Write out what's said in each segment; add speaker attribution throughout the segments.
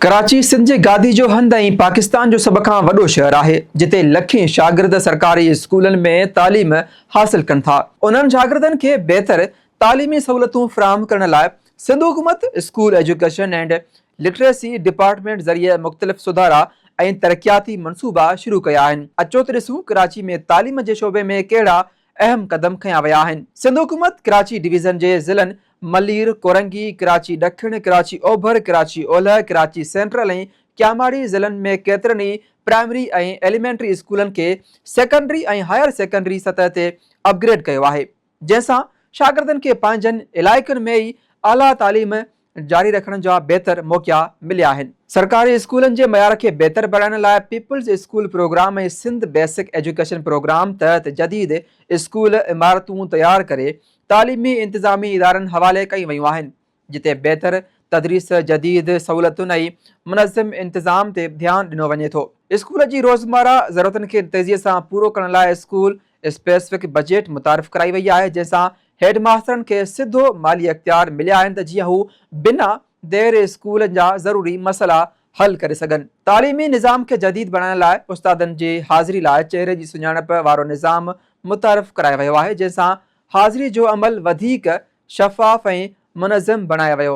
Speaker 1: कराची सिंध जे गादी जो हंधि ऐं पाकिस्तान जो सभ खां वॾो शहर आहे, जिते लखें शागिर्द सरकारी स्कूलनि में तालीम हासिल कनि था। उन्हनि शागिर्दनि खे बहितर तालीमी सहूलियतूं फ़राहम करण लाइ सिंध हुकूमत school education and literacy department ज़रिए मुख़्तलिफ़ सुधारा ऐं तरक़ियाती मनसूबा शुरू कया आहिनि। अचो त ॾिसूं कराची में तालीम जे शोबे में कहिड़ा अहम क़दम खयां विया आहिनि। सिंध हुकूमत कराची डिवीज़न जे ज़िलनि मलीर, कोरंगी, कराची ॾखिण, कराची ओभर, कराची ओलह, कराची सेंट्रल ऐं क्यामाड़ी ज़िलनि में केतिरनि ई प्राइमरी ऐं एलिमेंट्री स्कूलनि खे सेकेंडरी ऐं हायर सेकेंडरी सतह ते अपग्रेड कयो आहे, जंहिंसां शागिर्दनि खे पंहिंजनि इलाइक़नि में ई आला तालीम जारी रखण जा बहितर मौक़ा मिलिया आहिनि। सरकारी स्कूलनि जे मयार खे बहितर बणाइण लाइ पीपल्स स्कूल प्रोग्राम ऐं सिंध बेसिक एजुकेशन प्रोग्राम तहत जदीद स्कूल इमारतूं तयारु करे तालीमी इंतिज़ामी इदारनि हवाले कयूं वयूं आहिनि, जिते बहितर तदरीस, जदीद सहूलियतुनि ऐं मुनज़्ज़म इंतिज़ाम ते ध्यानु ॾिनो वञे थो। स्कूल जी रोज़मर्रा ज़रूरतुनि खे तेज़ीअ सां पूरो करण लाइ स्कूल स्पेसिफिक बजेट मुतारिफ़ कराई वई आहे, जंहिंसां हेड मास्तरनि खे सिधो माली इख्तियार मिलिया आहिनि त जीअं हू बिना देरि स्कूल जा ज़रूरी मसइला हल करे सघनि। तालीमी निज़ाम खे जदीद बणाइण लाइ उस्तादनि जी हाज़िरी लाइ चहिरे जी सुञाणप वारो निज़ाम मुतारिफ़ करायो वियो आहे, जंहिंसां हाज़िरी जो अमल वधीक शफ़ाफ़ ऐं मुनज़्ज़म बणायो वियो।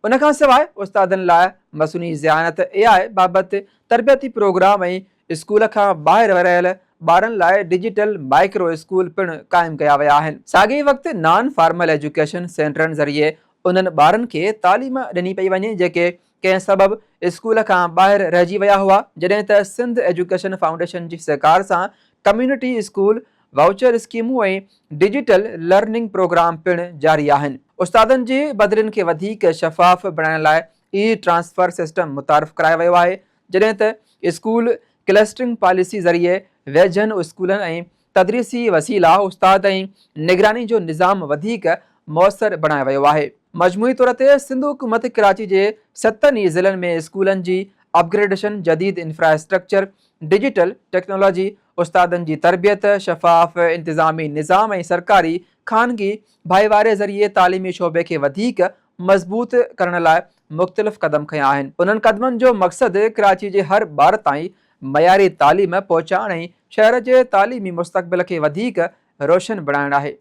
Speaker 1: उन खां सवाइ उस्तादनि लाइ मसूनी ज़ियानत AI बाबति तरबियती प्रोग्राम ऐं स्कूल खां ॿाहिरि रहियल ॿारनि लाइ डिजिटल माइक्रो स्कूल पिणु क़ाइमु कया विया आहिनि। साॻिए वक़्तु नॉन फॉर्मल एजुकेशन सेंटरनि ज़रिए उन्हनि ॿारनि खे तालीम ॾिनी पई वञे जेके कंहिं सबबु स्कूल खां ॿाहिरि रहिजी विया हुआ, जॾहिं त सिंध एजुकेशन फाउंडेशन जी सहकार सां कम्यूनिटी स्कूल, वाउचर स्कीमूं ऐं डिजिटल लर्निंग प्रोग्राम पिणु जारी आहिनि। उस्तादनि जी बदिलियुनि खे वधीक शफ़ाफ़ बणाइण लाइ ट्रांसफर सिस्टम मुतारिफ़ करायो वियो आहे, जॾहिं त स्कूल क्लस्टरिंग पॉलिसी ज़रिए वेझनि स्कूलनि ऐं तदरीसी वसीला, उस्ताद ऐं निगरानी जो निज़ाम वधीक मौसर बणायो वियो आहे। मजमूई तौर ते सिंध हुकूमत कराची जे 7 ई ज़िलनि में स्कूलनि जी अपग्रेडेशन, जदीद इंफ्रास्ट्रक्चर, डिजिटल टेक्नोलॉजी, उस्तादनि जी तरबियत, शफ़ाफ़ इंतिज़ामी निज़ाम ऐं सरकारी ख़ानगी भाईवारे ज़रिए तालीमी शोबे खे वधीक मज़बूत करण लाइ मुख़्तलिफ़ क़दम खयां आहिनि। उन्हनि क़दमनि जो मक़सदु कराची जे हर ॿार ताईं मयारी तालीम पहुचाइण ऐं शहर जे तालीमी मुस्तक़बिल खे वधीक रोशन बणाइणु आहे।